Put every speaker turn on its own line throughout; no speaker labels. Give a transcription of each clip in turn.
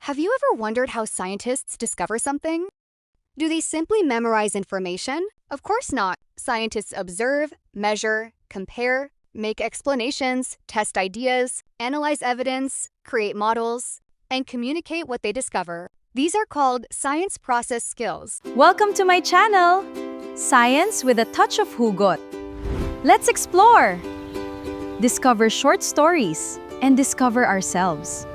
Have you ever wondered how scientists discover something? Do they simply memorize information? Of course not. Scientists observe, measure, compare, make explanations, test ideas, analyze evidence, create models, and communicate what they discover. These are called science process skills.
Welcome to my channel, Science with a Touch of Hugot. Let's explore, discover short stories, and discover ourselves.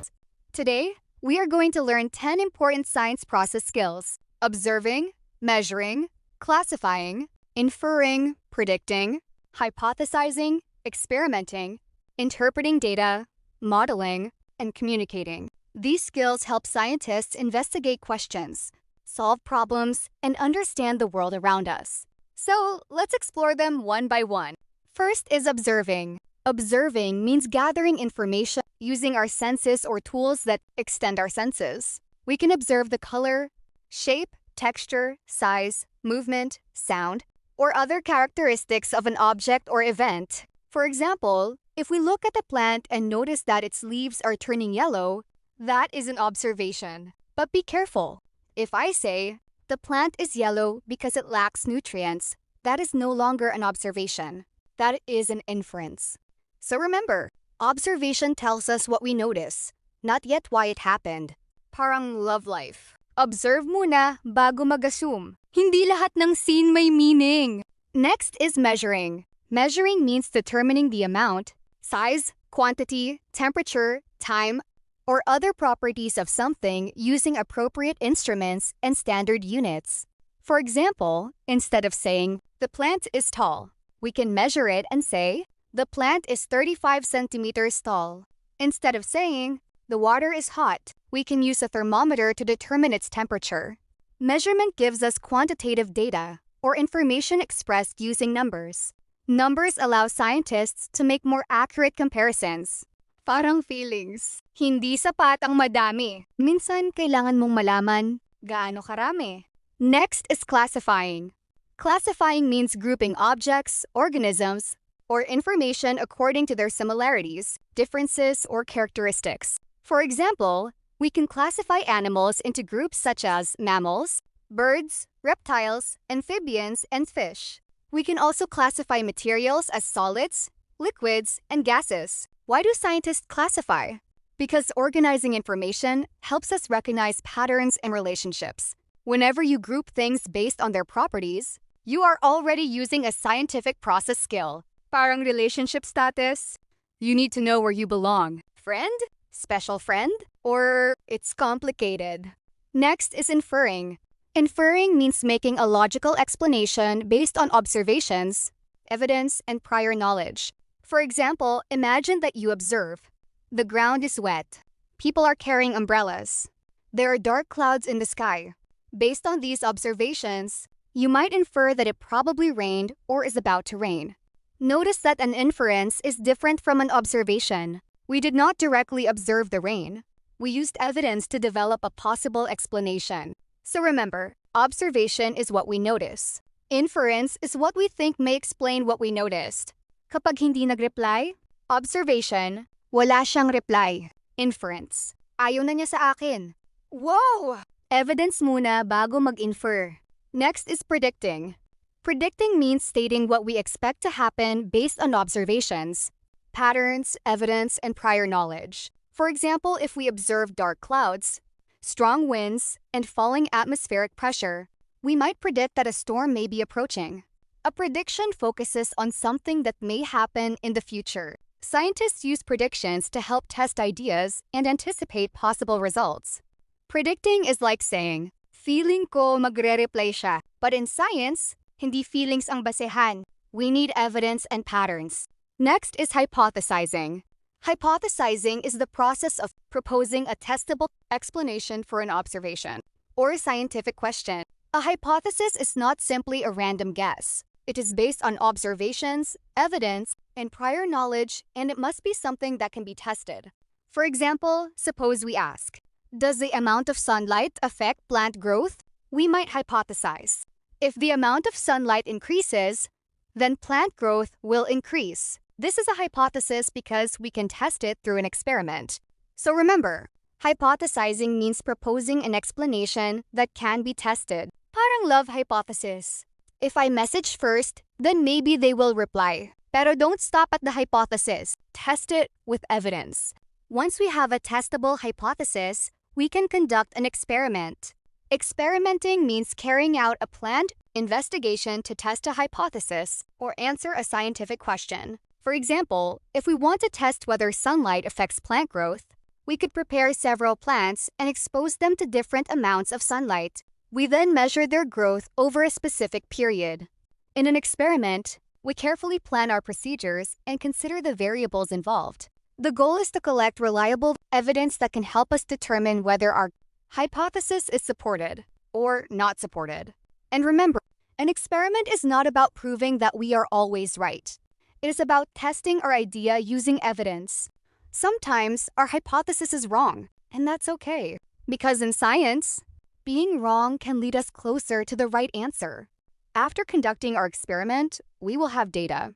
Today, we are going to learn 10 important science process skills: observing, measuring, classifying, inferring, predicting, hypothesizing, experimenting, interpreting data, modeling, and communicating. These skills help scientists investigate questions, solve problems, and understand the world around us. So, let's explore them one by one. First is observing. Observing means gathering information using our senses or tools that extend our senses. We can observe the color, shape, texture, size, movement, sound, or other characteristics of an object or event. For example, if we look at a plant and notice that its leaves are turning yellow, that is an observation. But be careful. If I say, the plant is yellow because it lacks nutrients, that is no longer an observation. That is an inference. So remember, observation tells us what we notice, not yet why it happened. Parang love life. Observe muna bago mag-assume. Hindi lahat ng scene may meaning. Next is measuring. Measuring means determining the amount, size, quantity, temperature, time, or other properties of something using appropriate instruments and standard units. For example, instead of saying, the plant is tall, we can measure it and say, the plant is 35 centimeters tall. Instead of saying, the water is hot, we can use a thermometer to determine its temperature. Measurement gives us quantitative data, or information expressed using numbers. Numbers allow scientists to make more accurate comparisons. Parang feelings. Hindi sapat ang madami. Minsan, kailangan mong malaman gaano karami. Next is classifying. Classifying means grouping objects, organisms, or information according to their similarities, differences, or characteristics. For example, we can classify animals into groups such as mammals, birds, reptiles, amphibians, and fish. We can also classify materials as solids, liquids, and gases. Why do scientists classify? Because organizing information helps us recognize patterns and relationships. Whenever you group things based on their properties, you are already using a scientific process skill. Parang relationship status. You need to know where you belong. Friend? Special friend? Or it's complicated. Next is inferring. Inferring means making a logical explanation based on observations, evidence, and prior knowledge. For example, imagine that you observe. The ground is wet. People are carrying umbrellas. There are dark clouds in the sky. Based on these observations, you might infer that it probably rained or is about to rain. Notice that an inference is different from an observation. We did not directly observe the rain. We used evidence to develop a possible explanation. So remember, observation is what we notice. Inference is what we think may explain what we noticed. Kapag hindi nag-reply, observation, wala siyang reply. Inference, ayaw na niya sa akin. Whoa! Evidence muna bago mag-infer. Next is predicting. Predicting means stating what we expect to happen based on observations, patterns, evidence, and prior knowledge. For example, if we observe dark clouds, strong winds, and falling atmospheric pressure, we might predict that a storm may be approaching. A prediction focuses on something that may happen in the future. Scientists use predictions to help test ideas and anticipate possible results. Predicting is like saying, feeling ko magre-reply siya. But in science, hindi feelings ang basehan. We need evidence and patterns. Next is hypothesizing. Hypothesizing is the process of proposing a testable explanation for an observation or a scientific question. A hypothesis is not simply a random guess. It is based on observations, evidence, and prior knowledge, and it must be something that can be tested. For example, suppose we ask, does the amount of sunlight affect plant growth? We might hypothesize. If the amount of sunlight increases, then plant growth will increase. This is a hypothesis because we can test it through an experiment. So remember, Hypothesizing means proposing an explanation that can be tested. Parang love hypothesis. If I message first, then maybe they will reply. Pero don't stop at the hypothesis. Test it with evidence. Once we have a testable hypothesis, we can conduct an experiment. Experimenting means carrying out a planned investigation to test a hypothesis or answer a scientific question. For example, if we want to test whether sunlight affects plant growth, we could prepare several plants and expose them to different amounts of sunlight. We then measure their growth over a specific period. In an experiment, we carefully plan our procedures and consider the variables involved. The goal is to collect reliable evidence that can help us determine whether our hypothesis is supported or not supported. And remember, an experiment is not about proving that we are always right. It is about testing our idea using evidence. Sometimes our hypothesis is wrong, and that's okay. Because in science, being wrong can lead us closer to the right answer. After conducting our experiment, we will have data.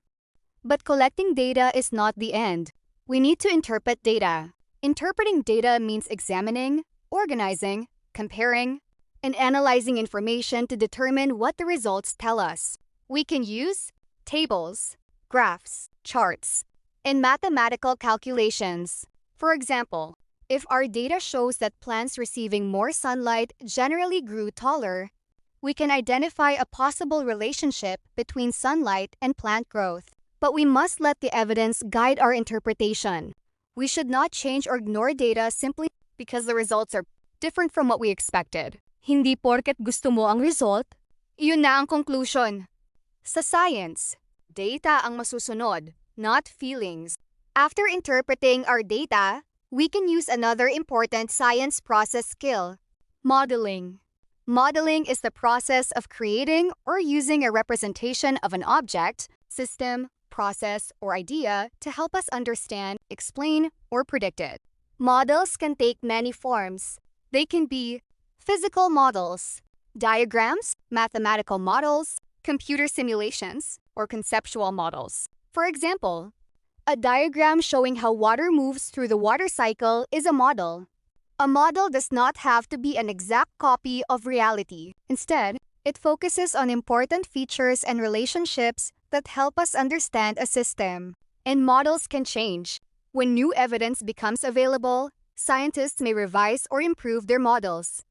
But collecting data is not the end. We need to interpret data. Interpreting data means examining, organizing, comparing, and analyzing information to determine what the results tell us. We can use tables, graphs, charts, and mathematical calculations. For example, if our data shows that plants receiving more sunlight generally grew taller, we can identify a possible relationship between sunlight and plant growth. But we must let the evidence guide our interpretation. We should not change or ignore data simply because the results are different from what we expected. Hindi porket gusto mo ang result, iyon na ang conclusion. Sa science, data ang masusunod, not feelings. After interpreting our data, we can use another important science process skill, modeling. Modeling is the process of creating or using a representation of an object, system, process, or idea to help us understand, explain, or predict it. Models can take many forms. They can be physical models, diagrams, mathematical models, computer simulations, or conceptual models. For example, a diagram showing how water moves through the water cycle is a model. A model does not have to be an exact copy of reality. Instead, it focuses on important features and relationships that help us understand a system. And models can change. When new evidence becomes available, scientists may revise or improve their models.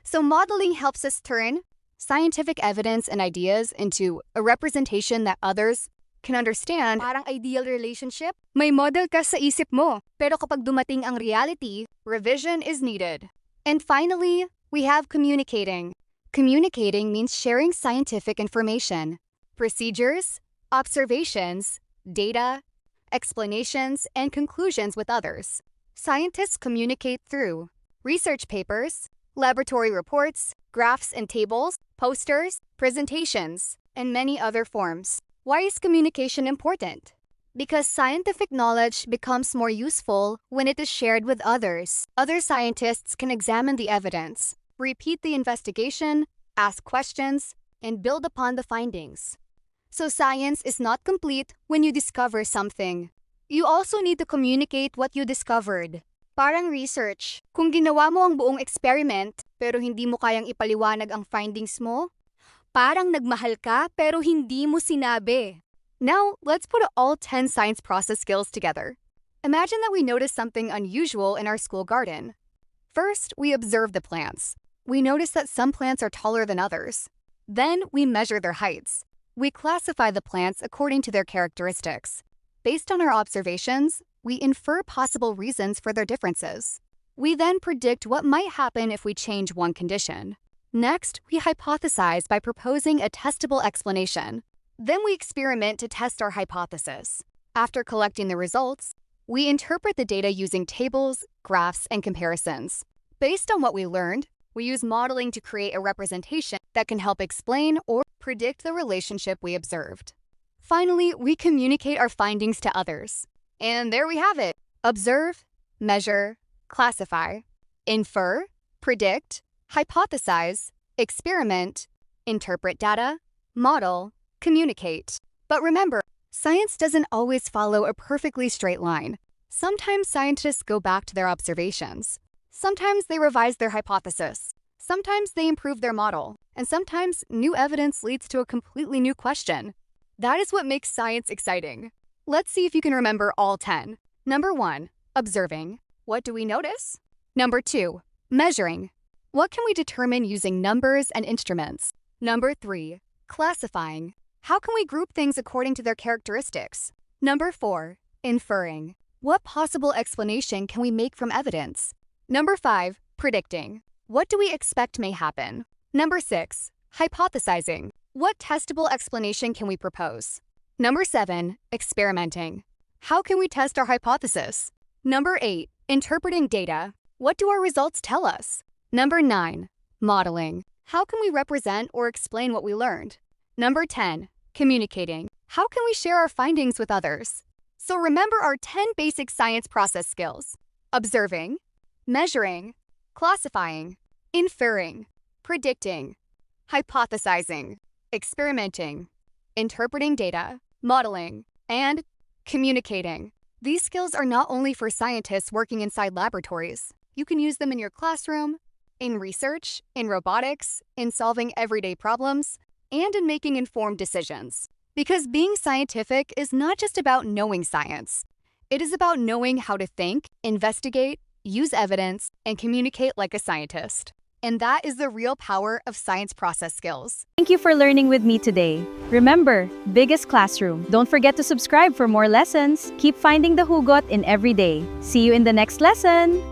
So modeling helps us turn scientific evidence and ideas into a representation that others can understand. Parang ideal relationship, may model ka sa isip mo, pero kapag dumating ang reality, revision is needed. And finally, we have communicating. Communicating means sharing scientific information, procedures, observations, data, explanations, and conclusions with others. Scientists communicate through research papers, laboratory reports, graphs and tables, posters, presentations, and many other forms. Why is communication important? Because scientific knowledge becomes more useful when it is shared with others. Other scientists can examine the evidence, repeat the investigation, ask questions, and build upon the findings. So science is not complete when you discover something. You also need to communicate what you discovered. Parang research. Kung ginawa mo ang buong experiment pero hindi mo kayang ipaliwanag ang findings mo, parang nagmahal ka pero hindi mo sinabi. Now, let's put all 10 science process skills together. Imagine that we notice something unusual in our school garden. First, we observe the plants. We notice that some plants are taller than others. Then, we measure their heights. We classify the plants according to their characteristics. Based on our observations, we infer possible reasons for their differences. We then predict what might happen if we change one condition. Next, we hypothesize by proposing a testable explanation. Then we experiment to test our hypothesis. After collecting the results, we interpret the data using tables, graphs, and comparisons. Based on what we learned, we use modeling to create a representation that can help explain or predict the relationship we observed. Finally, we communicate our findings to others. And there we have it. Observe, measure, classify, infer, predict, hypothesize, experiment, interpret data, model, communicate. But remember, science doesn't always follow a perfectly straight line. Sometimes scientists go back to their observations. Sometimes they revise their hypothesis. Sometimes they improve their model. And sometimes new evidence leads to a completely new question. That is what makes science exciting. Let's see if you can remember all 10. Number 1, observing. What do we notice? Number 2, measuring. What can we determine using numbers and instruments? Number 3, classifying. How can we group things according to their characteristics? Number 4, inferring. What possible explanation can we make from evidence? Number 5, predicting. What do we expect may happen? Number 6, hypothesizing. What testable explanation can we propose? Number 7, experimenting. How can we test our hypothesis? Number 8, interpreting data. What do our results tell us? Number 9, modeling. How can we represent or explain what we learned? Number 10, communicating. How can we share our findings with others? So remember our 10 basic science process skills: observing, measuring, classifying, inferring, predicting, hypothesizing, experimenting, interpreting data, modeling, and communicating. These skills are not only for scientists working inside laboratories. You can use them in your classroom, in research, in robotics, in solving everyday problems, and in making informed decisions. Because being scientific is not just about knowing science. It is about knowing how to think, investigate, use evidence, and communicate like a scientist. And that is the real power of science process skills.
Thank you for learning with me today. Remember, biggest classroom. Don't forget to subscribe for more lessons. Keep finding the hugot in every day. See you in the next lesson.